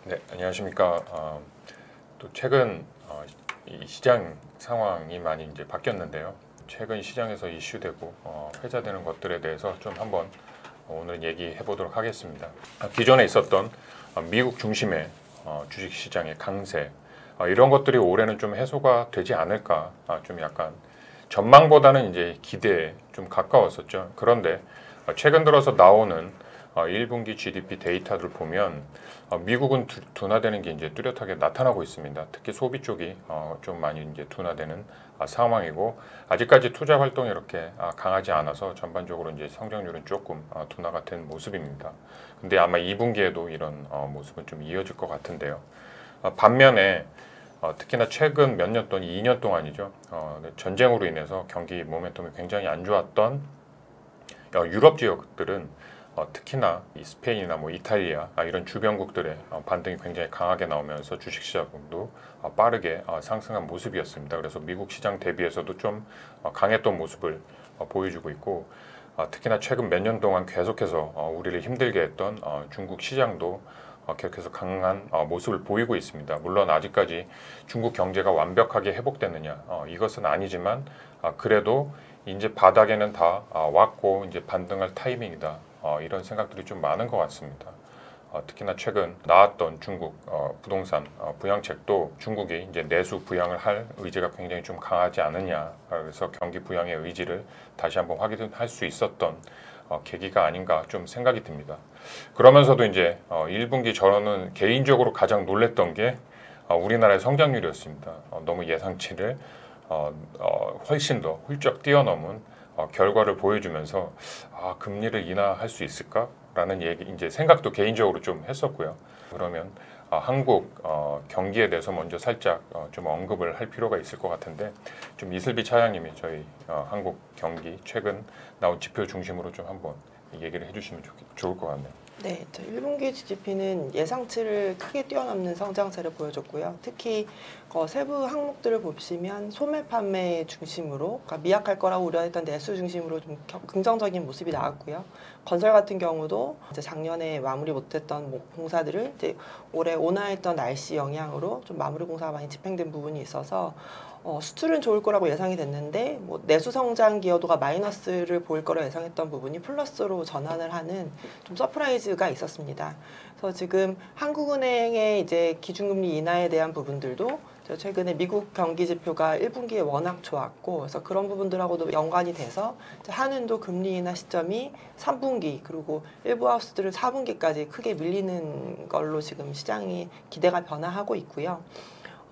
네, 안녕하십니까. 또 최근 이 시장 상황이 많이 이제 바뀌었는데요. 최근 시장에서 이슈되고 회자되는 것들에 대해서 좀 한번 오늘 얘기해 보도록 하겠습니다. 기존에 있었던 미국 중심의 주식 시장의 강세 이런 것들이 올해는 좀 해소가 되지 않을까, 좀 약간 전망보다는 이제 기대에 좀 가까웠었죠. 그런데 최근 들어서 나오는 1분기 GDP 데이터를 보면 미국은 둔화되는 게 이제 뚜렷하게 나타나고 있습니다. 특히 소비 쪽이 좀 많이 이제 둔화되는 상황이고, 아직까지 투자 활동이 이렇게 강하지 않아서 전반적으로 이제 성장률은 조금 둔화가 된 모습입니다. 근데 아마 2분기에도 이런 모습은 좀 이어질 것 같은데요. 반면에 특히나 최근 몇 년 동안, 2년 동안이죠. 전쟁으로 인해서 경기 모멘텀이 굉장히 안 좋았던 유럽 지역들은 특히나 이 스페인이나 뭐 이탈리아 이런 주변국들의 반등이 굉장히 강하게 나오면서 주식시장도 빠르게 상승한 모습이었습니다. 그래서 미국 시장 대비해서도 좀 강했던 모습을 보여주고 있고, 특히나 최근 몇 년 동안 계속해서 우리를 힘들게 했던 중국 시장도 계속해서 강한 모습을 보이고 있습니다. 물론 아직까지 중국 경제가 완벽하게 회복됐느냐, 이것은 아니지만 그래도 이제 바닥에는 다 왔고 이제 반등할 타이밍이다. 이런 생각들이 좀 많은 것 같습니다. 특히나 최근 나왔던 중국 부동산 부양책도 중국이 이제 내수 부양을 할 의지가 굉장히 좀 강하지 않느냐, 그래서 경기 부양의 의지를 다시 한번 확인할 수 있었던 계기가 아닌가 좀 생각이 듭니다. 그러면서도 이제 1분기 저는 개인적으로 가장 놀랬던 게 우리나라의 성장률이었습니다. 너무 예상치를 훨씬 더 훌쩍 뛰어넘은 결과를 보여주면서 금리를 인하할 수 있을까라는 얘기, 이제 생각도 개인적으로 좀 했었고요. 그러면 한국 경기에 대해서 먼저 살짝 좀 언급을 할 필요가 있을 것 같은데, 좀 이슬비 차장님이 저희 한국 경기 최근 나온 지표 중심으로 좀 한번 얘기를 해주시면 좋을 것 같네요. 네, 1분기 GDP는 예상치를 크게 뛰어넘는 성장세를 보여줬고요. 특히 세부 항목들을 보시면 소매 판매 중심으로, 그러니까 미약할 거라고 우려했던 내수 중심으로 좀 긍정적인 모습이 나왔고요. 건설 같은 경우도 이제 작년에 마무리 못했던 공사들을 이제 올해 온화했던 날씨 영향으로 좀 마무리 공사가 많이 집행된 부분이 있어서 수출은 좋을 거라고 예상이 됐는데 뭐 내수 성장 기여도가 마이너스를 보일 거라 예상했던 부분이 플러스로 전환을 하는 좀 서프라이즈가 있었습니다. 그래서 지금 한국은행의 이제 기준금리 인하에 대한 부분들도 최근에 미국 경기 지표가 1분기에 워낙 좋았고, 그래서 그런 부분들하고도 연관이 돼서 한은도 금리 인하 시점이 3분기, 그리고 일부 하우스들은 4분기까지 크게 밀리는 걸로 지금 시장이 기대가 변화하고 있고요.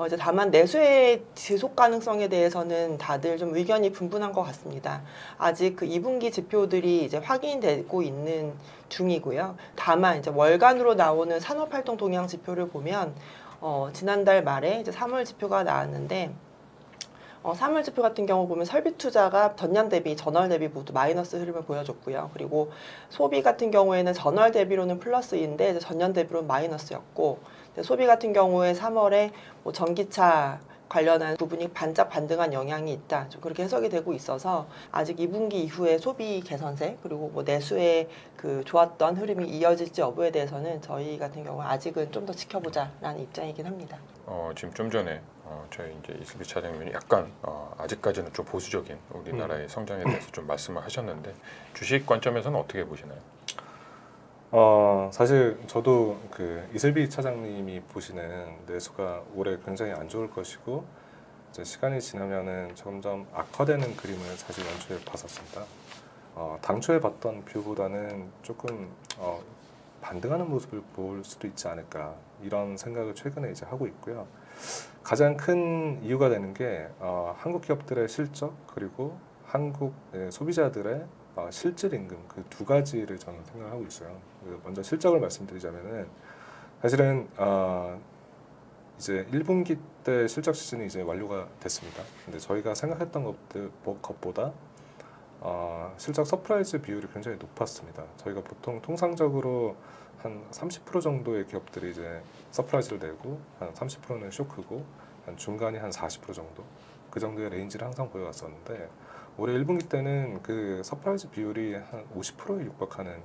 이제 다만 내수의 지속 가능성에 대해서는 다들 좀 의견이 분분한 것 같습니다. 아직 그 2분기 지표들이 이제 확인되고 있는 중이고요. 다만 이제 월간으로 나오는 산업활동 동향 지표를 보면 지난달 말에 이제 3월 지표가 나왔는데 3월 지표 같은 경우 보면 설비 투자가 전년 대비, 전월 대비 모두 마이너스 흐름을 보여줬고요. 그리고 소비 같은 경우에는 전월 대비로는 플러스인데 이제 전년 대비로는 마이너스였고, 소비 같은 경우에 3월에 뭐 전기차 관련한 부분이 반짝 반등한 영향이 있다, 좀 그렇게 해석이 되고 있어서 아직 2분기 이후에 소비 개선세 그리고 뭐 내수의 그 좋았던 흐름이 이어질지 여부에 대해서는 저희 같은 경우 아직은 좀 더 지켜보자라는 입장이긴 합니다. 지금 좀 전에 저희 이제 이슬비 차장님이 약간 아직까지는 좀 보수적인 우리나라의 성장에 대해서 좀 말씀을 하셨는데, 주식 관점에서는 어떻게 보시나요? 사실 저도 그 이슬비 차장님이 보시는 내수가 올해 굉장히 안 좋을 것이고, 이제 시간이 지나면은 점점 악화되는 그림을 사실 연초에 봤었습니다. 당초에 봤던 뷰보다는 조금 반등하는 모습을 볼 수도 있지 않을까, 이런 생각을 최근에 이제 하고 있고요. 가장 큰 이유가 되는 게 한국 기업들의 실적, 그리고 한국 소비자들의 실질 임금, 그 두 가지를 저는 생각하고 있어요. 먼저 실적을 말씀드리자면은, 사실은 이제 1분기 때 실적 시즌이 이제 완료가 됐습니다. 근데 저희가 생각했던 것보다 실적 서프라이즈 비율이 굉장히 높았습니다. 저희가 보통 통상적으로 한 30% 정도의 기업들이 이제 서프라이즈를 내고, 한 30%는 쇼크고, 한 중간이 한 40% 정도, 그 정도의 레인지를 항상 보여왔었는데, 올해 1분기 때는 그 서프라이즈 비율이 한 50%에 육박하는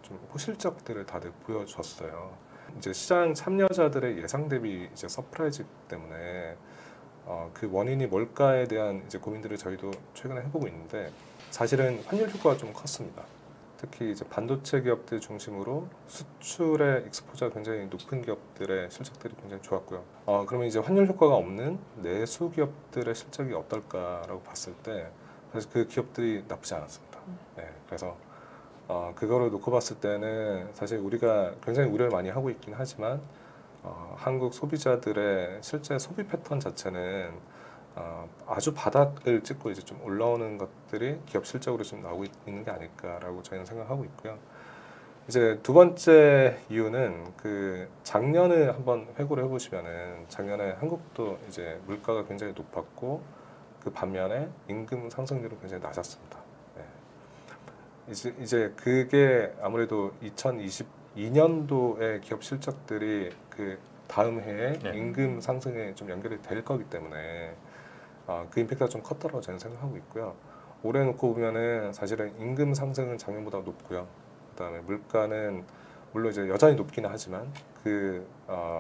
좀 호실적들을 다들 보여줬어요. 이제 시장 참여자들의 예상 대비 이제 서프라이즈 때문에 그 원인이 뭘까에 대한 이제 고민들을 저희도 최근에 해보고 있는데 사실은 환율 효과가 좀 컸습니다. 특히 이제 반도체 기업들 중심으로 수출의 익스포저가 굉장히 높은 기업들의 실적들이 굉장히 좋았고요. 그러면 이제 환율 효과가 없는 내수 기업들의 실적이 어떨까라고 봤을 때 사실 그 기업들이 나쁘지 않았습니다. 네, 그래서 그거를 놓고 봤을 때는 사실 우리가 굉장히 우려를 많이 하고 있긴 하지만 한국 소비자들의 실제 소비 패턴 자체는 아주 바닥을 찍고 이제 좀 올라오는 것들이 기업 실적으로 좀 나오고 있는 게 아닐까라고 저희는 생각하고 있고요. 이제 두 번째 이유는 그 작년을 한번 회고를 해보시면은 작년에 한국도 이제 물가가 굉장히 높았고 그 반면에 임금 상승률은 굉장히 낮았습니다. 네. 이제 그게 아무래도 2022년도의 기업 실적들이 그 다음 해에 네. 임금 상승에 좀 연결이 될 거기 때문에 그 임팩트가 좀 컸다고 저는 생각하고 있고요. 올해 놓고 보면은 사실은 임금 상승은 작년보다 높고요. 그다음에 물가는 물론 이제 여전히 높기는 하지만 그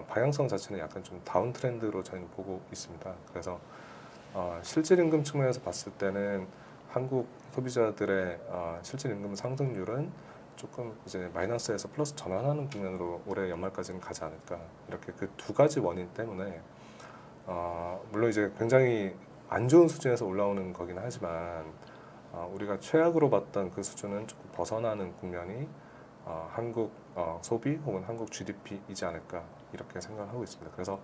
방향성 자체는 약간 좀 다운 트렌드로 저희는 보고 있습니다. 그래서 실질 임금 측면에서 봤을 때는 한국 소비자들의 실질 임금 상승률은 조금 이제 마이너스에서 플러스 전환하는 국면으로 올해 연말까지는 가지 않을까 이렇게 그 두 가지 원인 때문에 물론 이제 굉장히 안 좋은 수준에서 올라오는 거긴 하지만 우리가 최악으로 봤던 그 수준은 조금 벗어나는 국면이 한국 소비 혹은 한국 GDP이지 않을까 이렇게 생각을 하고 있습니다. 그래서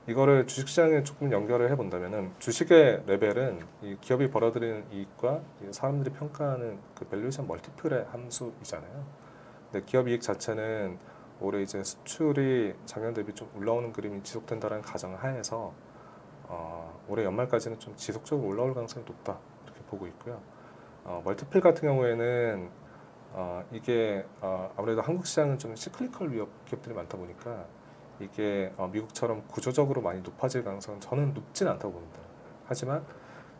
이거를 주식시장에 조금 연결을 해본다면은 주식의 레벨은 이 기업이 벌어들이는 이익과 사람들이 평가하는 그 밸류에이션 멀티플의 함수이잖아요. 근데 기업 이익 자체는 올해 이제 수출이 작년 대비 좀 올라오는 그림이 지속된다는 가정 하에서 올해 연말까지는 좀 지속적으로 올라올 가능성이 높다 이렇게 보고 있고요. 멀티플 같은 경우에는 이게 아무래도 한국 시장은 좀 시클리컬 위협 기업들이 많다 보니까 이게 미국처럼 구조적으로 많이 높아질 가능성은 저는 높진 않다고 봅니다. 하지만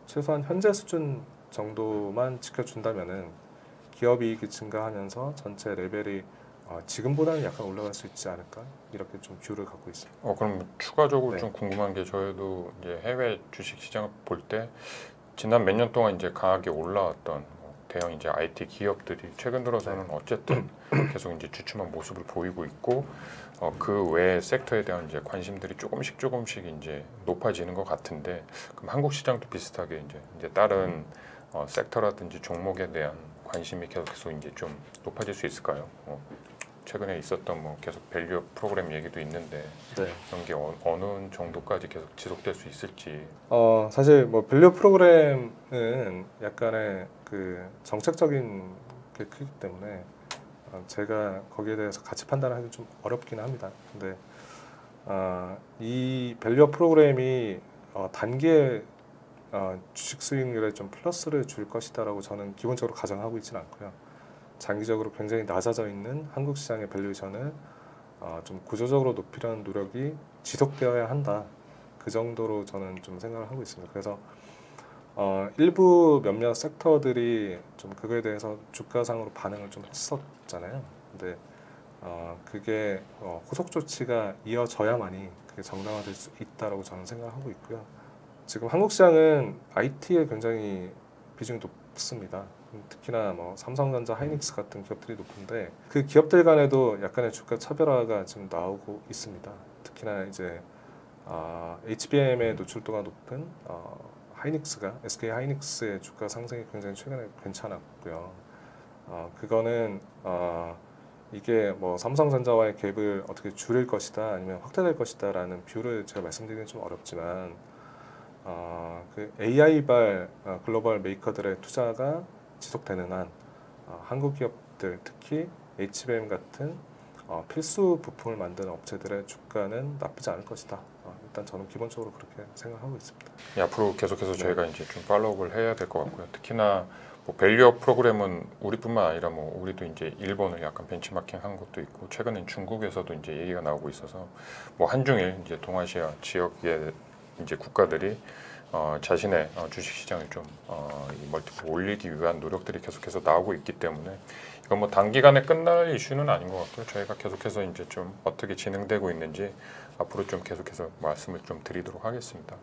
최소한 현재 수준 정도만 지켜준다면은 기업 이익이 증가하면서 전체 레벨이 지금보다는 약간 올라갈 수 있지 않을까 이렇게 좀 뷰를 갖고 있습니다. 그럼 추가적으로 네. 좀 궁금한 게 저희도 이제 해외 주식 시장을 볼 때 지난 몇 년 동안 이제 강하게 올라왔던 대형 이제 IT 기업들이 최근 들어서는 어쨌든 계속 이제 주춤한 모습을 보이고 있고 그 외 섹터에 대한 이제 관심들이 조금씩 이제 높아지는 것 같은데 그럼 한국 시장도 비슷하게 이제 다른 섹터라든지 종목에 대한 관심이 계속 이제 좀 높아질 수 있을까요? 최근에 있었던 뭐 계속 밸류 프로그램 얘기도 있는데 네. 이런 게 어느 정도까지 계속 지속될 수 있을지. 사실 뭐 밸류 프로그램은 약간의 그 정책적인 게 크기 때문에 제가 거기에 대해서 가치 판단하기 좀 어렵긴 합니다. 근데 이 밸류 프로그램이 단기에 주식 수익률에 좀 플러스를 줄 것이다라고 저는 기본적으로 가정하고 있지는 않고요. 장기적으로 굉장히 낮아져 있는 한국 시장의 밸류에이션을 좀 구조적으로 높이려는 노력이 지속되어야 한다. 그 정도로 저는 좀 생각을 하고 있습니다. 그래서 일부 몇몇 섹터들이 좀 그거에 대해서 주가상으로 반응을 좀 했었잖아요. 근데 그게 후속 조치가 이어져야만이 그게 정당화될 수 있다라고 저는 생각을 하고 있고요. 지금 한국 시장은 IT에 굉장히 비중이 높습니다. 특히나 뭐 삼성전자, 하이닉스 같은 기업들이 높은데 그 기업들 간에도 약간의 주가 차별화가 지금 나오고 있습니다. 특히나 이제 HBM의 노출도가 높은 하이닉스가 SK 하이닉스의 주가 상승이 굉장히 최근에 괜찮았고요. 그거는 이게 뭐 삼성전자와의 갭을 어떻게 줄일 것이다 아니면 확대될 것이다라는 뷰를 제가 말씀드리기는 좀 어렵지만 그 AI발 글로벌 메이커들의 투자가 지속되는 한 한국 기업들 특히 HBM 같은 필수 부품을 만드는 업체들의 주가는 나쁘지 않을 것이다. 일단 저는 기본적으로 그렇게 생각하고 있습니다. 앞으로 계속해서 네. 저희가 이제 좀 팔로우를 해야 될 것 같고요. 특히나 뭐 밸류업 프로그램은 우리뿐만 아니라 뭐 우리도 이제 일본을 약간 벤치마킹한 것도 있고 최근엔 중국에서도 이제 얘기가 나오고 있어서 뭐 한중일 이제 동아시아 지역의 이제 국가들이 자신의 주식 시장을 좀 이 멀티플 올리기 위한 노력들이 계속해서 나오고 있기 때문에 이건 뭐 단기간에 끝날 이슈는 아닌 것 같고요. 저희가 계속해서 이제 좀 어떻게 진행되고 있는지 앞으로 좀 계속해서 말씀을 좀 드리도록 하겠습니다.